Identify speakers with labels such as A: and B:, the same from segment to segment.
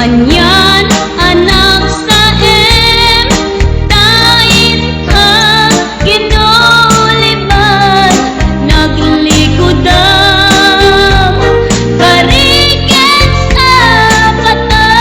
A: anyan anak sa em, tain ka ginuliban, naglikodan kariken sa batang.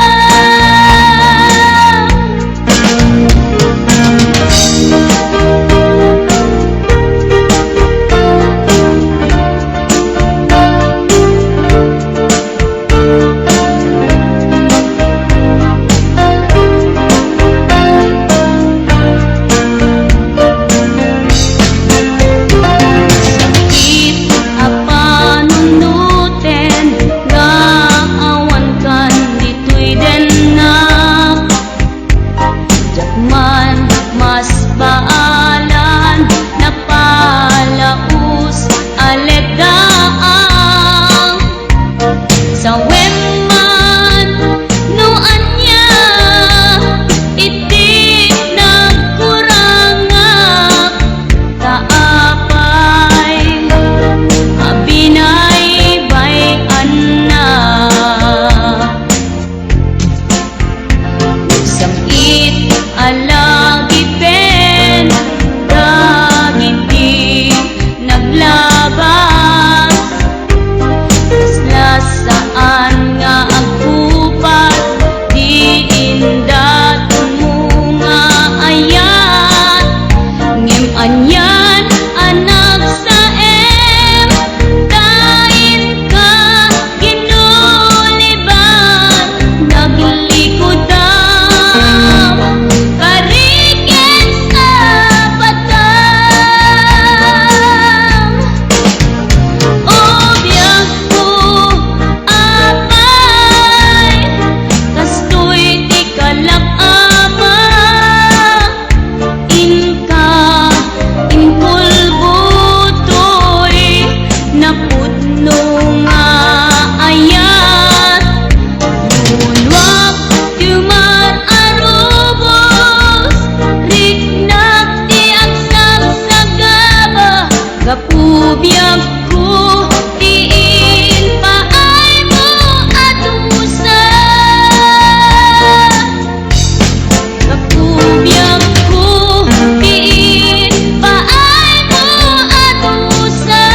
A: Mas baalan na palaus aledaang sa weman no anya iti nagkurangak kaapay abinay bay anak sakit alagi pen dagiti naglabas isla saan nga agkupas di inda tumunga ayat ngem anyan anak sa em, tain ka ginuliban, naglikodan kariken sa batang. O biyag ko apay, kastoy di kalak-ama, inka inkulbutoy napudno nga ayat lunwak tumar arubos riknak ti agsag sa gaba kapubiyag ko tiin paay mo adusa kapubiyag ko tiin paay mo adusa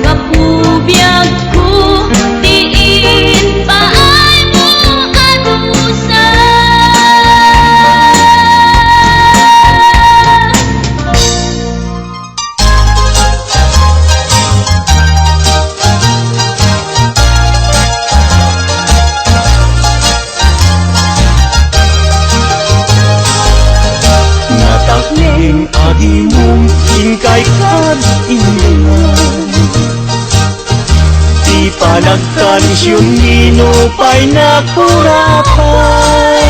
A: kapubiyag ko tiin paay mo adusa.
B: Natakling adi mong ingkay kan inungan, di panagkansyon ginupay na kurapay,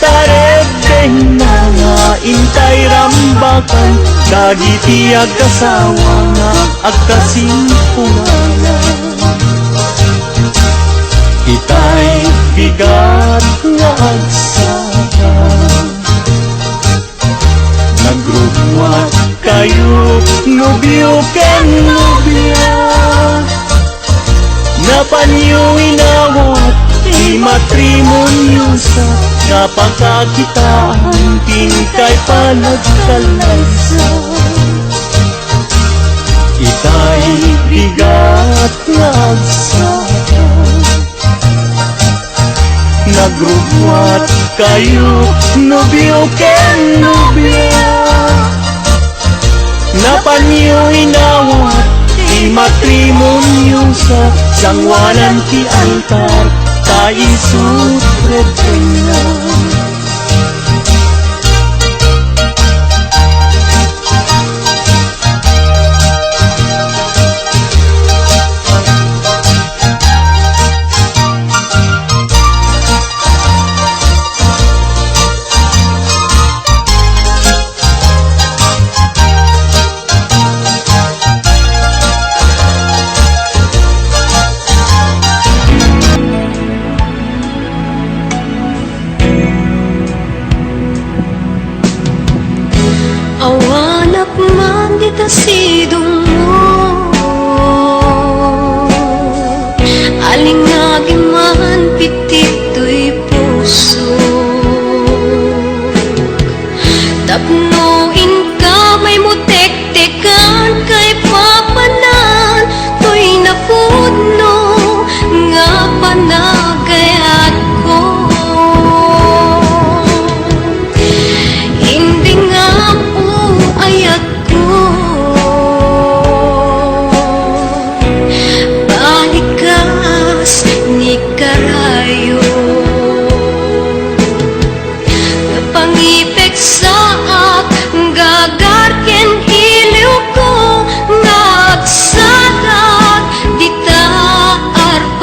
B: tarebdeng na nga intay rambakan, dagiti agkasawa nga agkasimpunganan. Itay bigat nga agsaka, nagrugwat kayo nubyo ken nubya, napanyo inawat di matrimonyo sa kapakakitaan tingkay panagkalaysa. Itay bigat nga agsaka, nagrugwat kayo nubyo ken nubya, napanyo inawat di matrimonyo sa sangwanan ti altar kaisutretenan.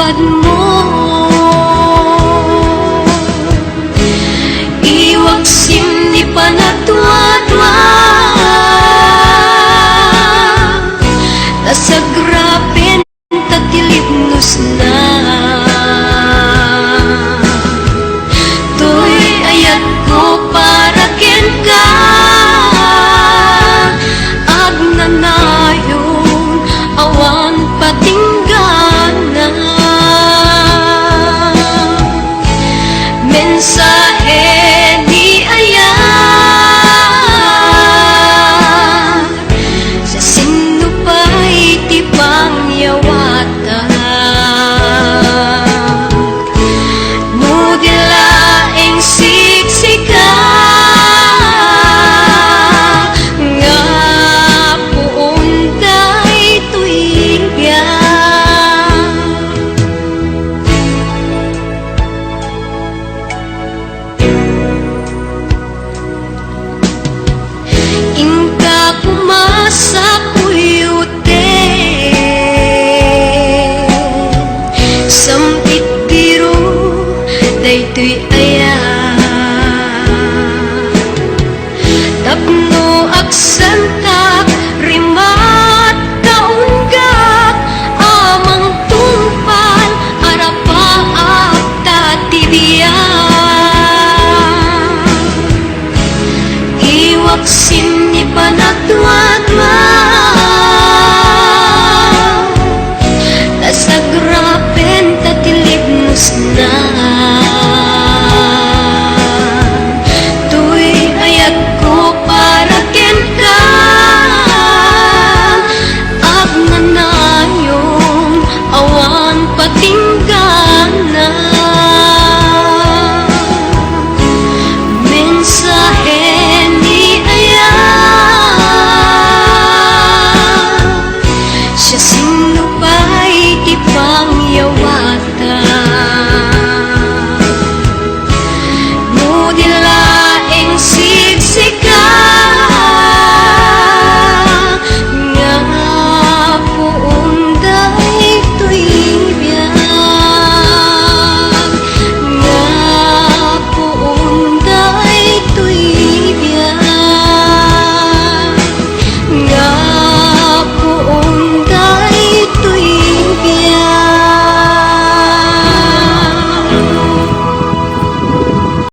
A: hubad mo. Iwag sim ni panatwa-twa, tasagrapin tatilipnos na.